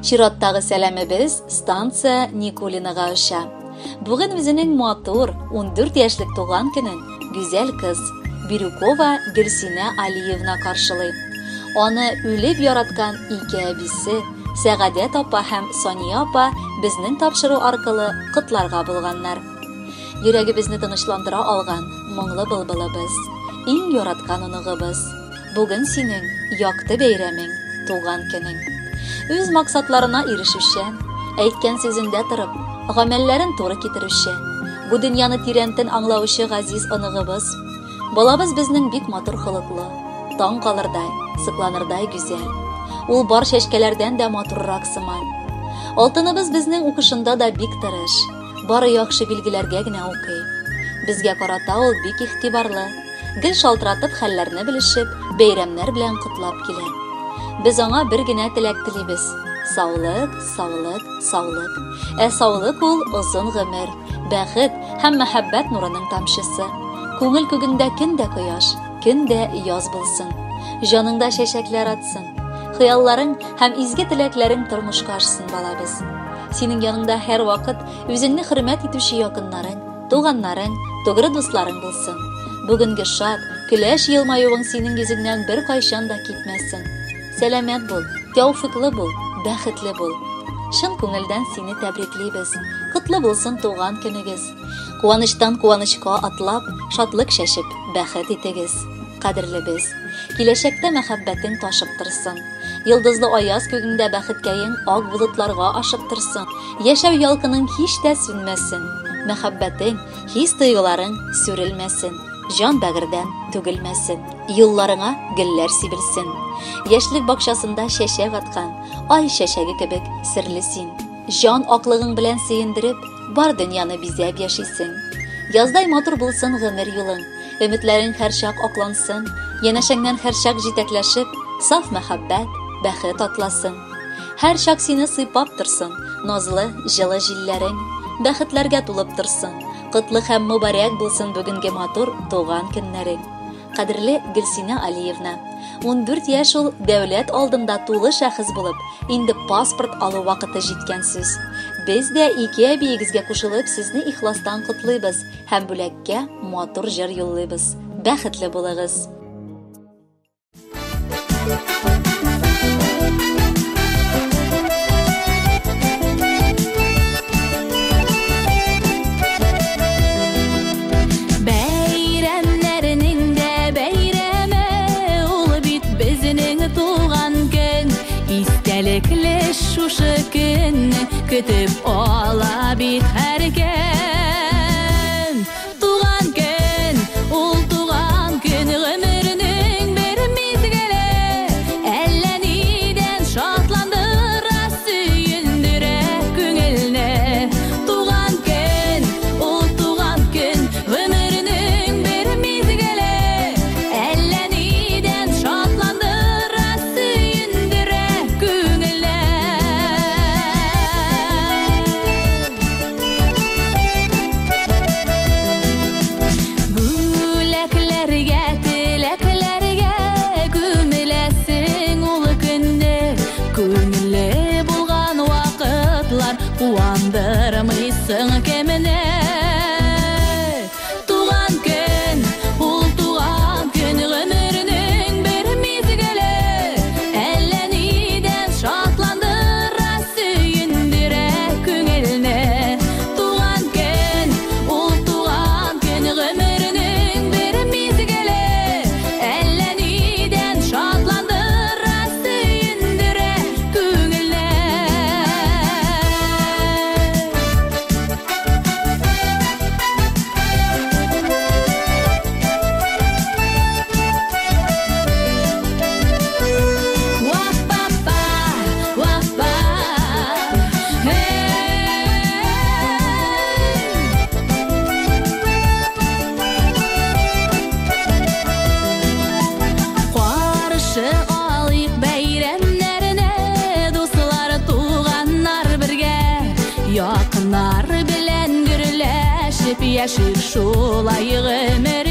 Чираттагы сәламебез станция Никулинага ұша. Бүгін үзенең матур 14 яшьлек туган көнен güzel кыз Бирюкова Гөлсинә Алиевна каршылый. Аны үлеп яраткан ике әбисе Сәгадәт апа һәм Сония апа безнең тапшыру аркылы котларга булганнар. Йөрәгебезне тынычландыра алган моңлы былбылыбыз, иң яраткан оныгыбыз. Бүген синең якты бәйрәмең, туган көнең. Үз максатларына ирешүчән, әйткән сүзендә торып, гамәлләрен туры китерүче, бу дөньяны тирәнтен аңлаучы газиз оныгыбыз. Балабыз безнең бик матур хылыклы, таң калырдай, сыкланырдай güzel. Ул бар чәчкәләрдән дә матуррак сыман. Алтыныбыз безнең укышында да бик тырыш, бары яхшы билгеләргә генә укый. Безгә карата ул бик игътибарлы, гел шалтыратып хәлләрне белешеп, бәйрәмнәр белән котлап килә. Без аңа бер генә теләк телибез: саулык, саулык, саулык. Саулык ул озын гомер, бәхет һәм мәхәббәт нурының тамчысы. Күңел күгендә көндә кояш, көндә яз булсын. Җаныңда чәчәкләр атсын. Хыялларың һәм изге теләкләрең тормышка ашсын, балабыз. Синең яныңда һәр вакыт үзеңне хөрмәт итүче якыннарың, туганнарың, тугры дусларың булсын. Бүгенге шат, көләш елмаюың синең йөзеңнән бер кайчан да китмәсен. Сәламәт бул, тәүфыклы бул, бәхетле бул. Шын күңелдән сине тәбриклибез. Котлы булсын туган көнегез. Куаныштан куанычка атлап, шатлык чәчеп, бәхет итегез. Кадерлебез, киләчәктә мәхәббәтең ташып торсын. Йылдызлы аяз күгендә бәхеткәең ак болытларга ашып торсын. Яшәү ялкының һич тә сүнмәсен. Мәхәббәтең, хис тойгыларың сүрелмәсен. Жан бәгердән түгелмәсен. Юлларыңа гөлләр сибелсен. Яшьлек бакчасында чәчәк аткан, ай чәчәге кебек серле син. Жан аклыгың белән сөендереп, бар дөньяны бизәп яшисең. Яздай матур булсын гомер юлың, өметләрең һәрчак аклансын, янәшәңнән һәрчак җитәкләшеп, саф мәхәббәт, бәхет атласын. Һәрчак сине сыйпап торсын, назлы, җылы җилләрең, бәхетләргә тулып торсын. Котлы һәм мөбарәк булсын бүгенге матур туган көннәрең. Кадерле Гөлсинә Алиевна, 14 яшь ул дәүләт алдында тулы шәхес булып, инде паспорт алу вакыты җиткән сүз. Без дә ике әбиегезгә кушылып сезне ихластан котлыйбыз һәм бүләккә матур җыр юллыйбыз. Бәхетле булыгыз. Шушы көнне көтеп ала бит һәркем. Туган көн, ул туган көн гомернең бер мизгеле. Әллә нидән шатландыра, сөендерә күңелне. Туган көн, ул туган көн гомернең бер мизгеле. Әллә нидән шатландыра, сөендерә күңелне. Куандырмыйсың кемне. Туган көн, ул туган көн гомернең бер мизгеле. Әллә нидән шатландыра, сөендерә күңелне. Туган көн, ул туган көн гомернең бер мизгеле. Әллә нидән шатландыра, сөендерә күңелне. Каршы алыйк бәйрәмнәренә, дуслар, туганнар бергә. Якыннар белән гөрләшеп яшик шулай гомер.